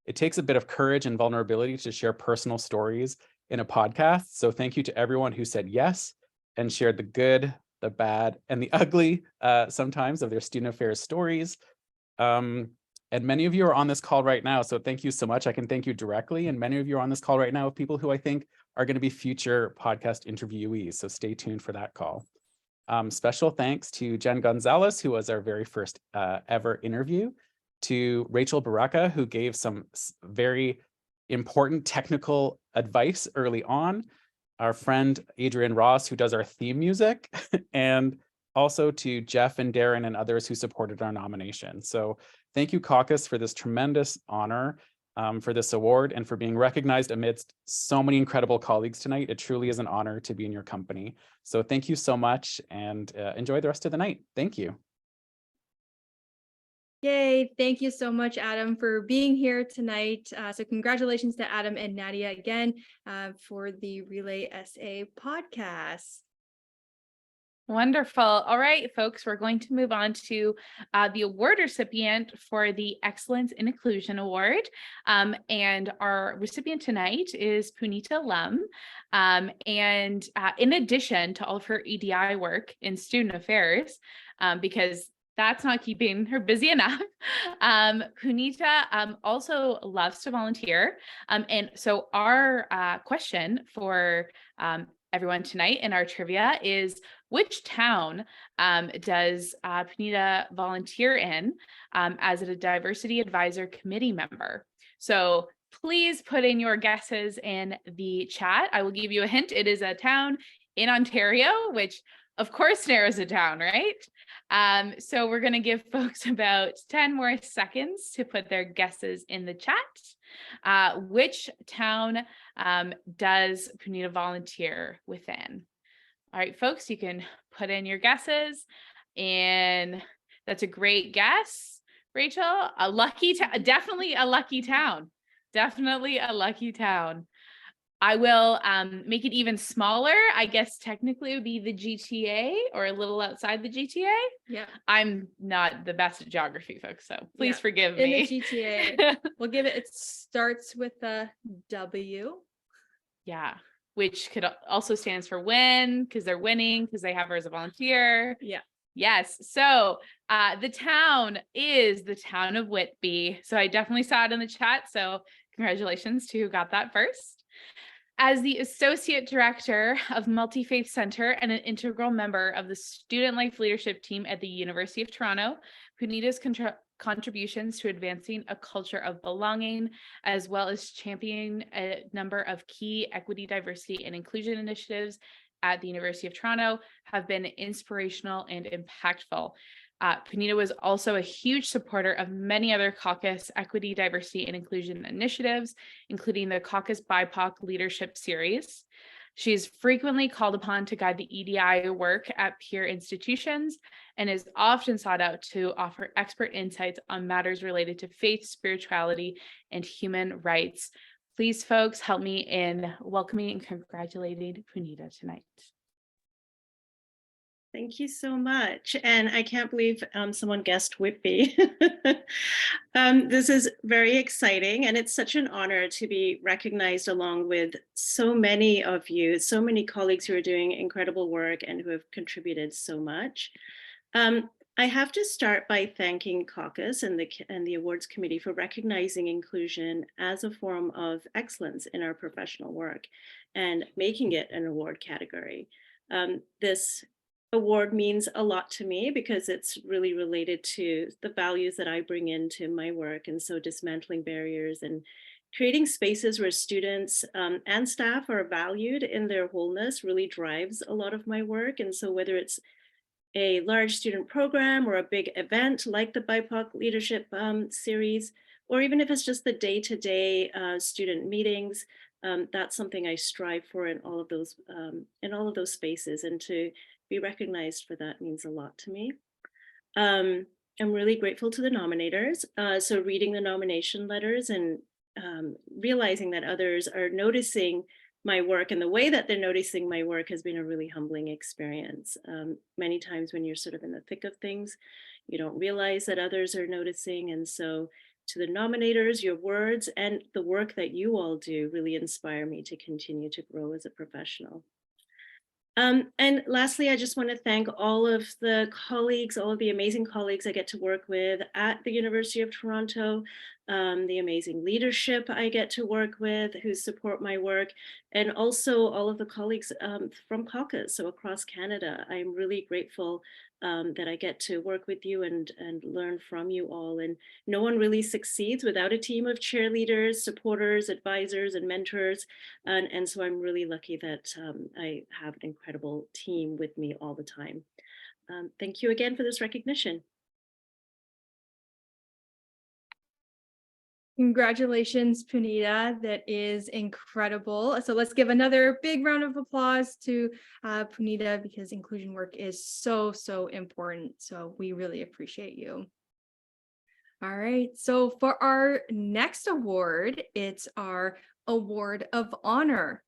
Speaker 11: It takes a bit of courage and vulnerability to share personal stories in a podcast. So thank you to everyone who said yes and shared the good, the bad, and the ugly sometimes of their student affairs stories. And many of you are on this call right now, so thank you so much. I can thank you directly. And many of you are on this call right now of people who I think are going to be future podcast interviewees. So stay tuned for that call. Special thanks to Jen Gonzalez, who was our very first ever interview, to Rachel Baraka, who gave some very important technical advice early on, our friend Adrian Ross, who does our theme music, and also to Jeff and Darren and others who supported our nomination. So thank you, CACUSS, for this tremendous honor, for this award, and for being recognized amidst so many incredible colleagues tonight. It truly is an honor to be in your company. So thank you so much, and enjoy the rest of the night. Thank you.
Speaker 2: Yay, thank you so much, Adam, for being here tonight. So congratulations to Adam and Nadia again for the Relay SA podcast.
Speaker 1: Wonderful. All right, folks, we're going to move on to the award recipient for the Excellence in Inclusion Award. And our recipient tonight is Punita Lum. And in addition to all of her EDI work in student affairs, because that's not keeping her busy enough, Punita also loves to volunteer. And so our question for everyone tonight in our trivia is, which town does Punita volunteer in as a diversity advisor committee member? So please put in your guesses in the chat. I will give you a hint. It is a town in Ontario, which of course narrows it down, right? So we're going to give folks about 10 more seconds to put their guesses in the chat. Which town does Punita volunteer within? All right, folks, you can put in your guesses, and that's a great guess, Rachel. A lucky town, definitely a lucky town. Definitely a lucky town. I will make it even smaller. I guess technically it would be the GTA or a little outside the GTA.
Speaker 2: Yeah.
Speaker 1: I'm not the best at geography, folks, so please forgive
Speaker 2: In
Speaker 1: me.
Speaker 2: the GTA, we'll give it, it starts with a W.
Speaker 1: Yeah, which could also stands for win, because they're winning, because they have her as a volunteer.
Speaker 2: Yeah.
Speaker 1: Yes. So the town is the town of Whitby. So I definitely saw it in the chat. So congratulations to who got that first. As the Associate Director of Multi-Faith Center and an integral member of the Student Life Leadership Team at the University of Toronto, Punita's contributions to advancing a culture of belonging, as well as championing a number of key equity, diversity, and inclusion initiatives at the University of Toronto, have been inspirational and impactful. Punita was also a huge supporter of many other CACUSS equity, diversity, and inclusion initiatives, including the CACUSS BIPOC Leadership Series. She's frequently called upon to guide the EDI work at peer institutions and is often sought out to offer expert insights on matters related to faith, spirituality, and human rights. Please, folks, help me in welcoming and congratulating Punita tonight.
Speaker 12: Thank you so much. And I can't believe someone guessed Whitby. This is very exciting, and it's such an honor to be recognized along with so many of you, so many colleagues who are doing incredible work and who have contributed so much. I have to start by thanking CACUSS and the awards committee for recognizing inclusion as a form of excellence in our professional work and making it an award category. This award means a lot to me because it's really related to the values that I bring into my work. And so dismantling barriers and creating spaces where students and staff are valued in their wholeness really drives a lot of my work. And so whether it's a large student program or a big event like the BIPOC Leadership Series, or even if it's just the day-to-day student meetings, that's something I strive for in all of those spaces, and to be recognized for that means a lot to me. I'm really grateful to the nominators. So reading the nomination letters and realizing that others are noticing my work and the way that they're noticing my work has been a really humbling experience. Many times when you're sort of in the thick of things, you don't realize that others are noticing. And so to the nominators, your words and the work that you all do really inspire me to continue to grow as a professional. And lastly, I just want to thank all of the colleagues, all of the amazing colleagues I get to work with at the University of Toronto, the amazing leadership I get to work with who support my work, and also all of the colleagues from CACUSS, so across Canada. I'm really grateful that I get to work with you and learn from you all. And no one really succeeds without a team of cheerleaders, supporters, advisors, and mentors. And so I'm really lucky that I have an incredible team with me all the time. Thank you again for this recognition.
Speaker 2: Congratulations, Punita. That is incredible. So let's give another big round of applause to Punita, because inclusion work is so, so important. So we really appreciate you. All right. So for our next award, it's our Award of Honor.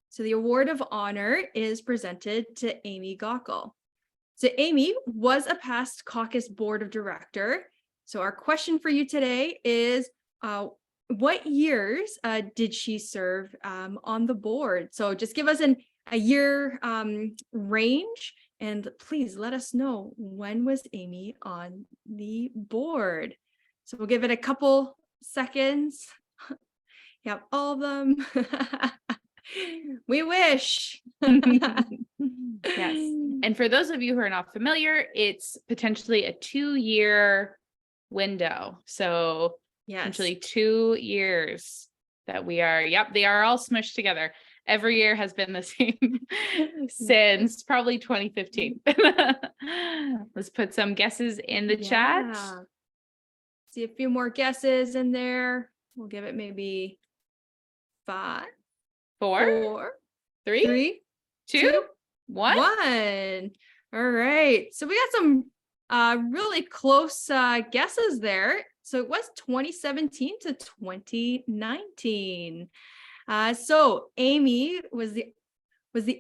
Speaker 2: So the Award of Honor is presented to Amy Gockel. So Amy was a past CACUSS board of director. So our question for you today is, what years did she serve on the board? So just give us a year range, and please let us know, when was Amy on the board? So we'll give it a couple seconds. Yep, all of them. We wish.
Speaker 1: Yes. And for those of you who are not familiar, it's potentially a 2-year window. So
Speaker 2: yes,
Speaker 1: potentially 2 years that we are, yep, they are all smushed together. every year has been the same since probably 2015. Let's put some guesses in the chat.
Speaker 2: Yeah. See a few more guesses in there. We'll give it maybe 5,
Speaker 1: 4,
Speaker 2: 4,
Speaker 1: 3,
Speaker 2: 3,
Speaker 1: 2,
Speaker 2: 2,
Speaker 1: 1.
Speaker 2: 1. All right. So we got some really close guesses there. So it was 2017 to 2019. So Amy was the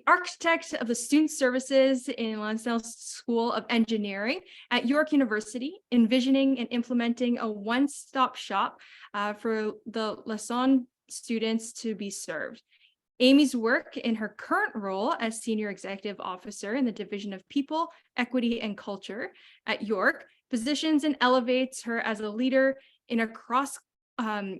Speaker 2: architect of the student services in Lansdale School of Engineering at York University, envisioning and implementing a one-stop shop for the Lassonde students to be served. Amy's work in her current role as Senior Executive Officer in the Division of People, Equity, and Culture at York positions and elevates her as a leader in a cross-cutting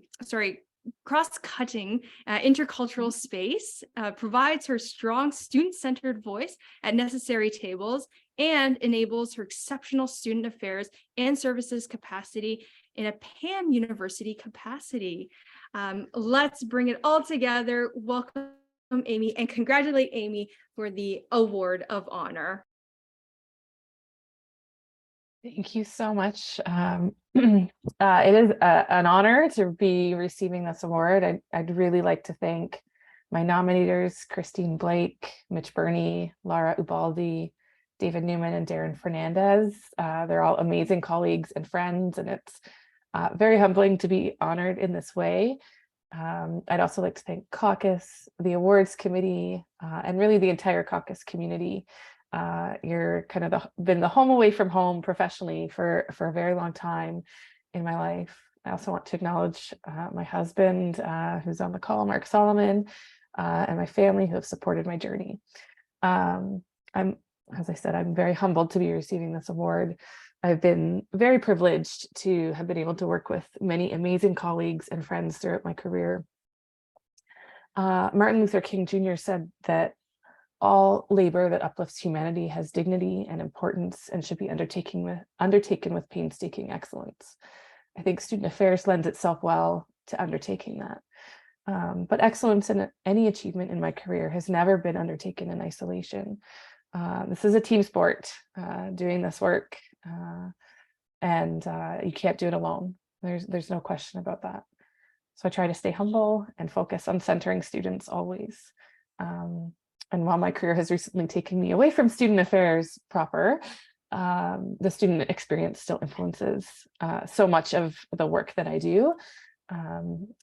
Speaker 2: intercultural space, provides her strong student-centered voice at necessary tables, and enables her exceptional student affairs and services capacity in a pan-university capacity. Let's bring it all together. Welcome, Amy, and congratulate Amy for the Award of Honor.
Speaker 13: Thank you so much. It is an honor to be receiving this award. I'd really like to thank my nominators, Christine Blake, Mitch Burney, Laura Ubaldi, David Newman, and Darren Fernandez. They're all amazing colleagues and friends, and it's very humbling to be honored in this way. I'd also like to thank CACUSS, the awards committee, and really the entire CACUSS community. You're kind of been the home away from home professionally for a very long time in my life. I also want to acknowledge my husband, who's on the call, Mark Solomon, and my family who have supported my journey. As I said, I'm very humbled to be receiving this award. I've been very privileged to have been able to work with many amazing colleagues and friends throughout my career. Martin Luther King Jr. said that all labor that uplifts humanity has dignity and importance and should be undertaken with painstaking excellence. I think student affairs lends itself well to undertaking that. But excellence in any achievement in my career has never been undertaken in isolation. This is a team sport, doing this work, and you can't do it alone. There's no question about that. So I try to stay humble and focus on centering students always. And while my career has recently taken me away from student affairs proper, the student experience still influences so much of the work that I do.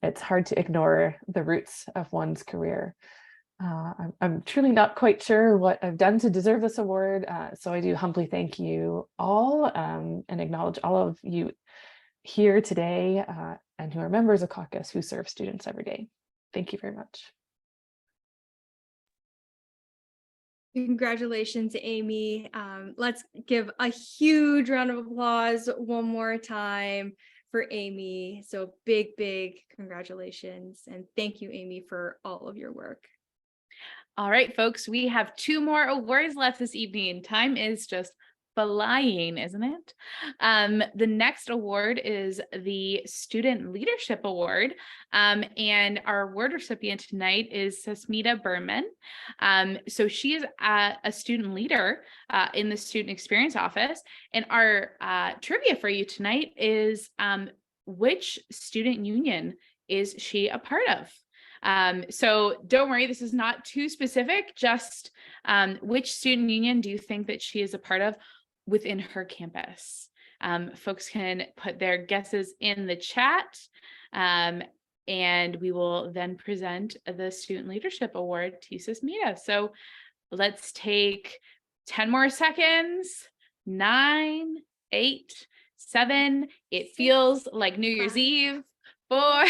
Speaker 13: It's hard to ignore the roots of one's career. I'm truly not quite sure what I've done to deserve this award, so I do humbly thank you all and acknowledge all of you here today and who are members of CACUSS who serve students every day. Thank you very much.
Speaker 2: Congratulations, Amy. Let's give a huge round of applause one more time for Amy. So big congratulations. And thank you, Amy, for all of your work.
Speaker 1: All right, folks, we have 2 more awards left this evening. Time is just flying, isn't it? The next award is the Student Leadership Award, and our award recipient tonight is Sasmita Berman. So she is a student leader in the Student Experience Office, and our trivia for you tonight is which student union is she a part of? So don't worry, this is not too specific, just which student union do you think that she is a part of within her campus? Folks can put their guesses in the chat, and we will then present the Student Leadership Award to Sasmita. So let's take 10 more seconds. 9, 8, 7. It feels like New Year's Eve. 4,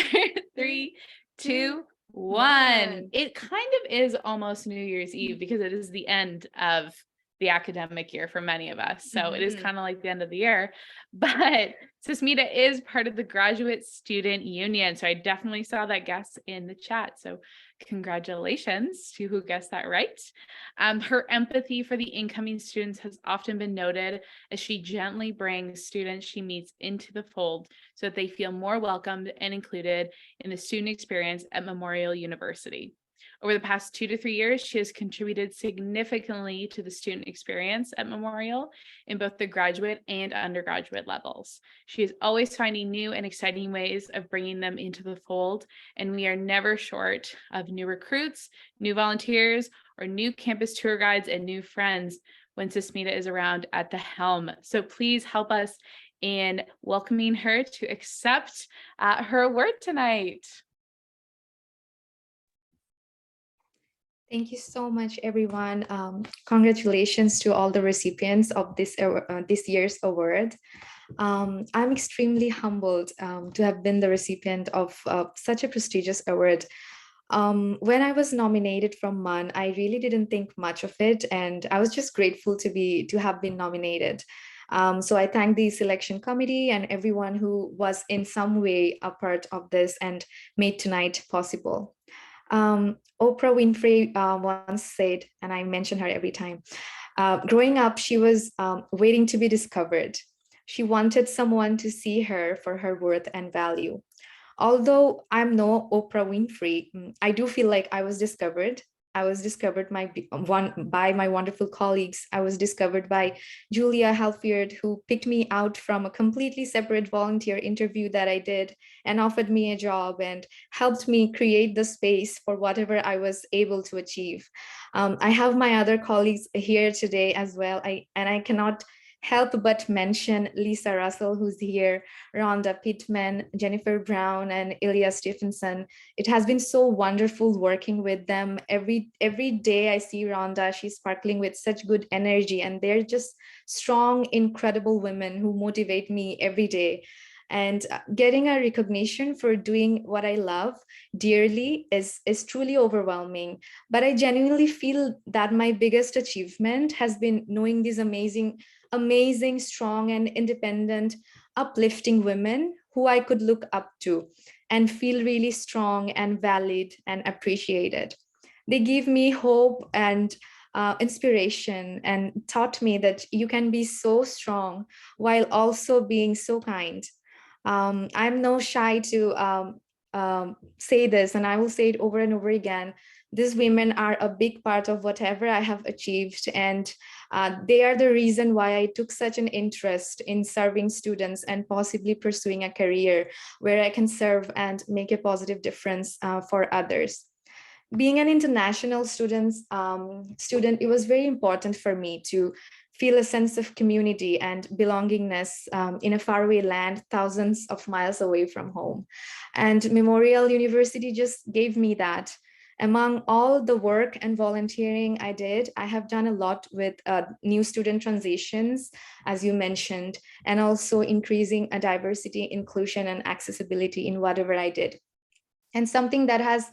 Speaker 1: 3, 2, 1. It kind of is almost New Year's Eve because it is the end of the academic year for many of us. So it is kind of like the end of the year, but Sasmita is part of the Graduate Student Union. So I definitely saw that guess in the chat. So congratulations to who guessed that right. Her empathy for the incoming students has often been noted as she gently brings students she meets into the fold so that they feel more welcomed and included in the student experience at Memorial University. Over the past 2 to 3 years, she has contributed significantly to the student experience at Memorial in both the graduate and undergraduate levels. She is always finding new and exciting ways of bringing them into the fold, and we are never short of new recruits, new volunteers, or new campus tour guides and new friends when Susmita is around at the helm. So please help us in welcoming her to accept her award tonight.
Speaker 14: Thank you so much, everyone. Congratulations to all the recipients of this year's award. I'm extremely humbled to have been the recipient of such a prestigious award. When I was nominated from MUN, I really didn't think much of it, and I was just grateful to have been nominated. So I thank the selection committee and everyone who was in some way a part of this and made tonight possible. Oprah Winfrey once said, and I mention her every time, growing up, she was waiting to be discovered. She wanted someone to see her for her worth and value. Although I'm no Oprah Winfrey, I do feel like I was discovered. I was discovered by my wonderful colleagues. I was discovered by Julia Halfiard, who picked me out from a completely separate volunteer interview that I did and offered me a job and helped me create the space for whatever I was able to achieve. I have my other colleagues here today as well, and I cannot help but mention Lisa Russell, who's here, Rhonda Pittman, Jennifer Brown, and Ilya Stephenson. It has been so wonderful working with them. Every day I see Rhonda, she's sparkling with such good energy, and they're just strong, incredible women who motivate me every day. And getting a recognition for doing what I love dearly is truly overwhelming. But I genuinely feel that my biggest achievement has been knowing these amazing, strong and independent, uplifting women who I could look up to and feel really strong and valid and appreciated. They give me hope and inspiration and taught me that you can be so strong while also being so kind. I'm no shy to say this, and I will say it over and over again. These women are a big part of whatever I have achieved, and they are the reason why I took such an interest in serving students and possibly pursuing a career where I can serve and make a positive difference for others. Being an international student, it was very important for me to feel a sense of community and belongingness in a faraway land, thousands of miles away from home. And Memorial University just gave me that. Among all the work and volunteering I did, I have done a lot with new student transitions, as you mentioned, and also increasing a diversity, inclusion, and accessibility in whatever I did. And something that has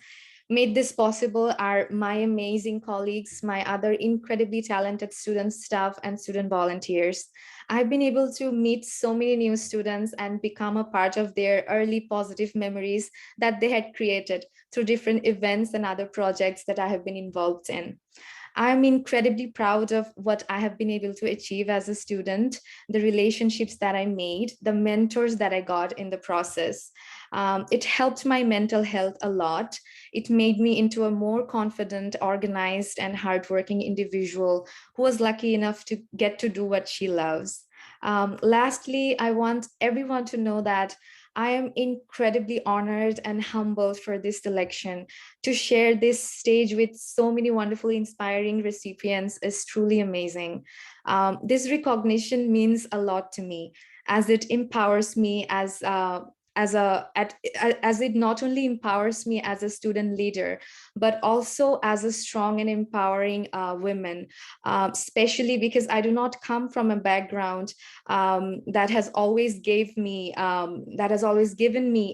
Speaker 14: made this possible are my amazing colleagues, my other incredibly talented student staff and student volunteers. I've been able to meet so many new students and become a part of their early positive memories that they had created through different events and other projects that I have been involved in. I'm incredibly proud of what I have been able to achieve as a student, the relationships that I made, the mentors that I got in the process. It helped my mental health a lot. It made me into a more confident, organized, and hardworking individual who was lucky enough to get to do what she loves. Lastly, I want everyone to know that I am incredibly honored and humbled for this selection. To share this stage with so many wonderfully inspiring recipients is truly amazing. This recognition means a lot to me, as it empowers me as it not only empowers me as a student leader, but also as a strong and empowering woman, especially because I do not come from a background that has always given me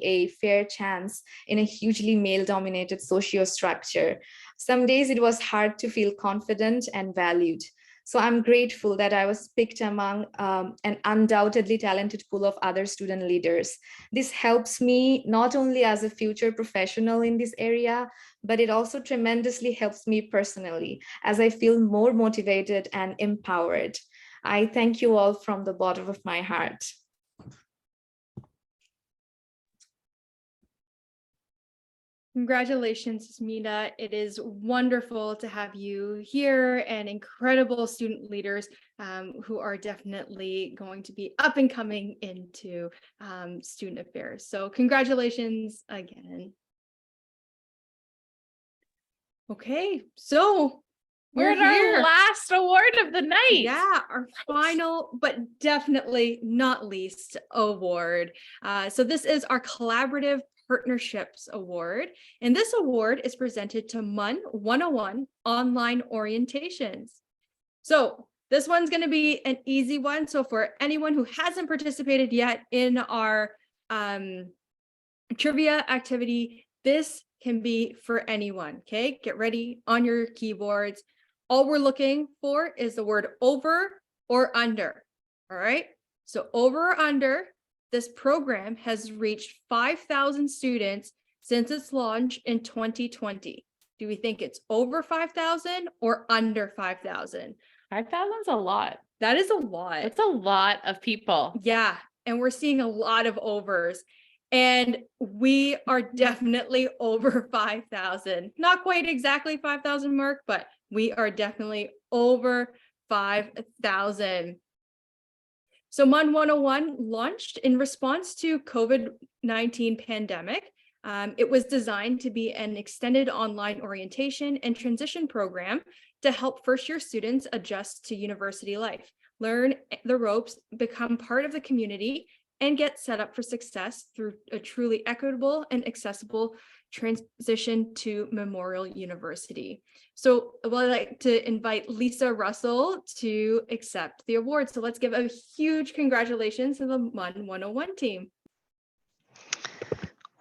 Speaker 14: a fair chance in a hugely male-dominated socio-structure. Some days it was hard to feel confident and valued. So I'm grateful that I was picked among an undoubtedly talented pool of other student leaders. This helps me not only as a future professional in this area, but it also tremendously helps me personally as I feel more motivated and empowered. I thank you all from the bottom of my heart.
Speaker 2: Congratulations, Mina. It is wonderful to have you here and incredible student leaders who are definitely going to be up and coming into student affairs. So congratulations again. Okay, so
Speaker 1: we're at our last award of the night.
Speaker 2: Yeah, our final, but definitely not least award. So this is our Collaborative Partnerships Award. And this award is presented to MUN 101 Online Orientations. So this one's going to be an easy one. So for anyone who hasn't participated yet in our trivia activity, this can be for anyone. Okay, get ready on your keyboards. All we're looking for is the word over or under. All right, so over or under. This program has reached 5,000 students since its launch in 2020. Do we think it's over 5,000 or under 5,000?
Speaker 1: 5,000 is a lot.
Speaker 2: That is a lot.
Speaker 1: It's a lot of people.
Speaker 2: Yeah, and we're seeing a lot of overs. And we are definitely over 5,000. Not quite exactly 5,000 mark, but we are definitely over 5,000. So MUN 101 launched in response to COVID-19 pandemic. It was designed to be an extended online orientation and transition program to help first-year students adjust to university life, learn the ropes, become part of the community, and get set up for success through a truly equitable and accessible transition to Memorial University. So I'd like to invite Lisa Russell to accept the award. So let's give a huge congratulations to the MUN 101 team.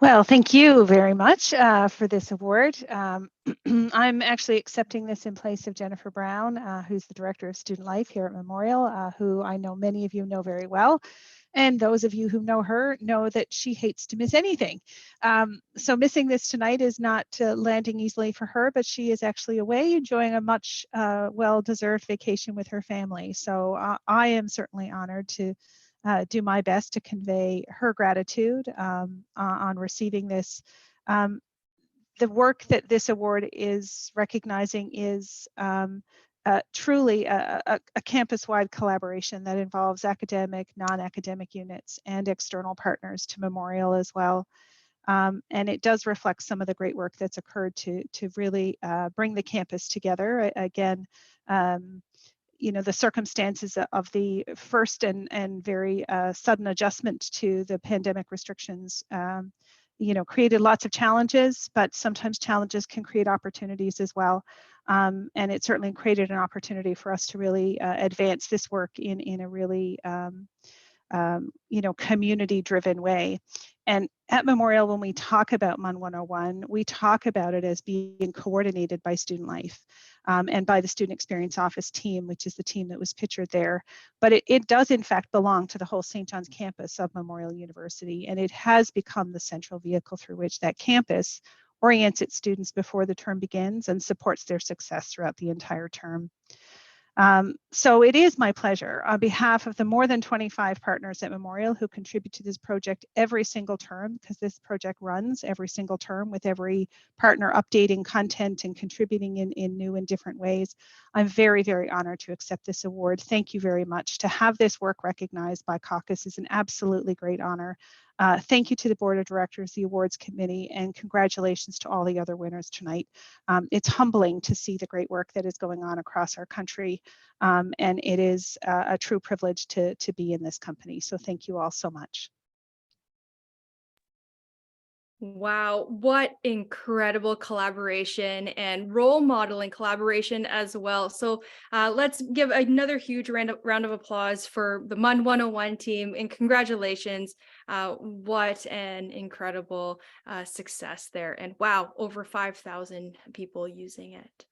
Speaker 15: Well, thank you very much for this award. I'm actually accepting this in place of Jennifer Brown, who's the Director of Student Life here at Memorial, who I know many of you know very well. And those of you who know her know that she hates to miss anything. So missing this tonight is not landing easily for her, but she is actually away enjoying a much well-deserved vacation with her family. So I am certainly honored to do my best to convey her gratitude on receiving this. The work that this award is recognizing is truly a campus-wide collaboration that involves academic, non-academic units, and external partners to Memorial as well. And it does reflect some of the great work that's occurred to really bring the campus together. Again, you know, the circumstances of the first and very sudden adjustment to the pandemic restrictions you know, created lots of challenges, but sometimes challenges can create opportunities as well. And it certainly created an opportunity for us to really advance this work in a really, you know, community-driven way. And at Memorial, when we talk about MUN 101, we talk about it as being coordinated by Student Life and by the Student Experience Office team, which is the team that was pictured there. But it does, in fact, belong to the whole St. John's campus of Memorial University, and it has become the central vehicle through which that campus orients its students before the term begins and supports their success throughout the entire term. So it is my pleasure on behalf of the more than 25 partners at Memorial who contribute to this project every single term, because this project runs every single term with every partner updating content and contributing in new and different ways. I'm very, very honored to accept this award. Thank you very much. To have this work recognized by CACUSS is an absolutely great honor. Thank you to the Board of Directors, the Awards Committee, and congratulations to all the other winners tonight. It's humbling to see the great work that is going on across our country, and it is a true privilege to be in this company. So thank you all so much.
Speaker 2: Wow, what incredible collaboration and role modeling collaboration as well. So let's give another huge round of applause for the MUN 101 team, and congratulations. What an incredible success there. And wow, over 5,000 people using it.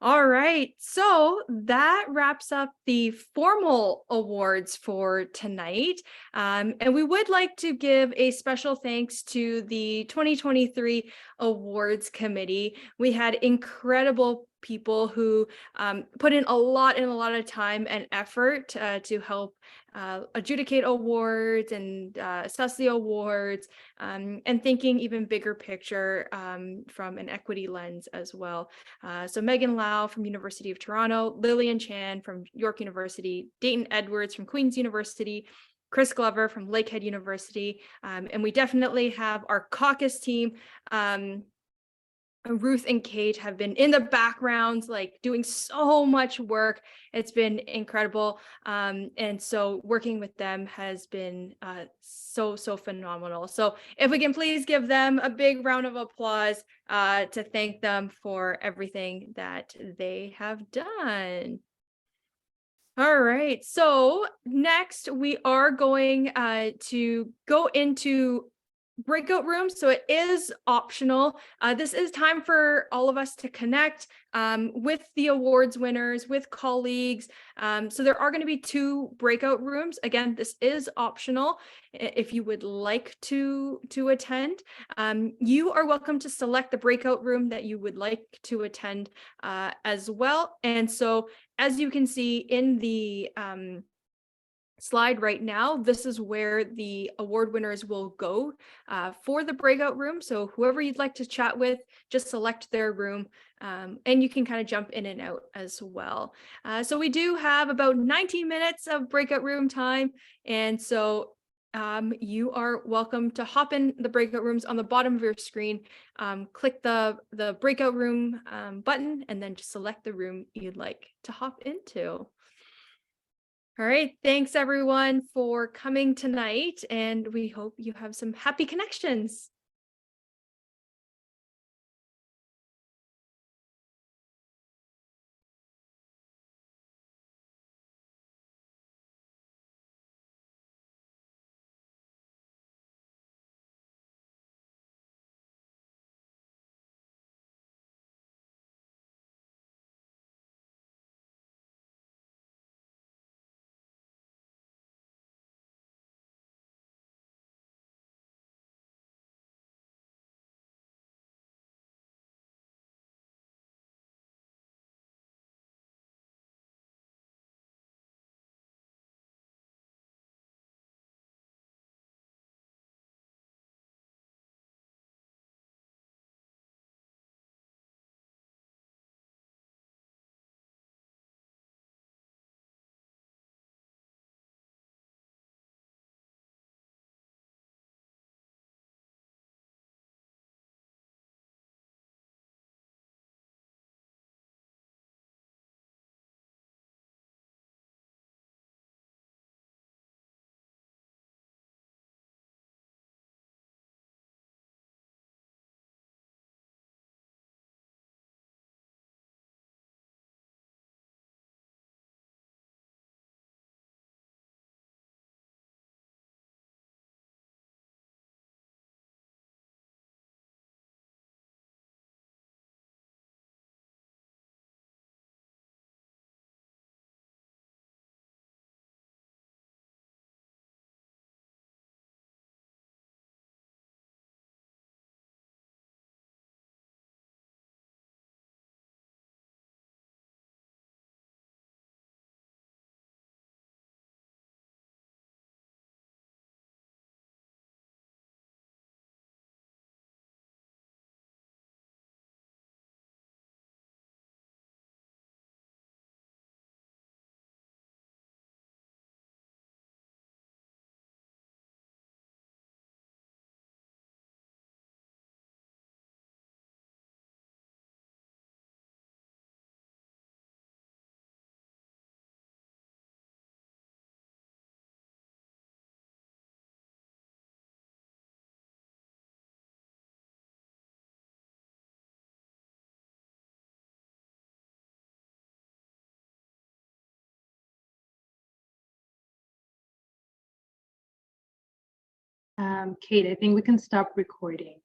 Speaker 2: All right, so that wraps up the formal awards for tonight. And we would like to give a special thanks to the 2023 Awards Committee. We had incredible people who put in a lot of time and effort to help adjudicate awards and assess the awards, and thinking even bigger picture from an equity lens as well. So Megan Lau from University of Toronto, Lillian Chan from York University, Dayton Edwards from Queen's University, Chris Glover from Lakehead University, and we definitely have our CACUSS team. Ruth and Kate have been in the background, like doing so much work. It's been incredible. And so working with them has been so phenomenal. So if we can please give them a big round of applause to thank them for everything that they have done. All right, so next we are going to go into breakout rooms. So it is optional. This is time for all of us to connect with the awards winners, with colleagues. So there are going to be 2 breakout rooms. Again, this is optional. If you would like to attend, you are welcome to select the breakout room that you would like to attend as well. And so as you can see in the slide right now, this is where the award winners will go for the breakout room. So whoever you'd like to chat with, just select their room, and you can kind of jump in and out as well. So we do have about 19 minutes of breakout room time, and so you are welcome to hop in the breakout rooms on the bottom of your screen. Click the breakout room button, and then just select the room you'd like to hop into. All right, thanks everyone for coming tonight, and we hope you have some happy connections.
Speaker 16: Kate, I think we can stop recording.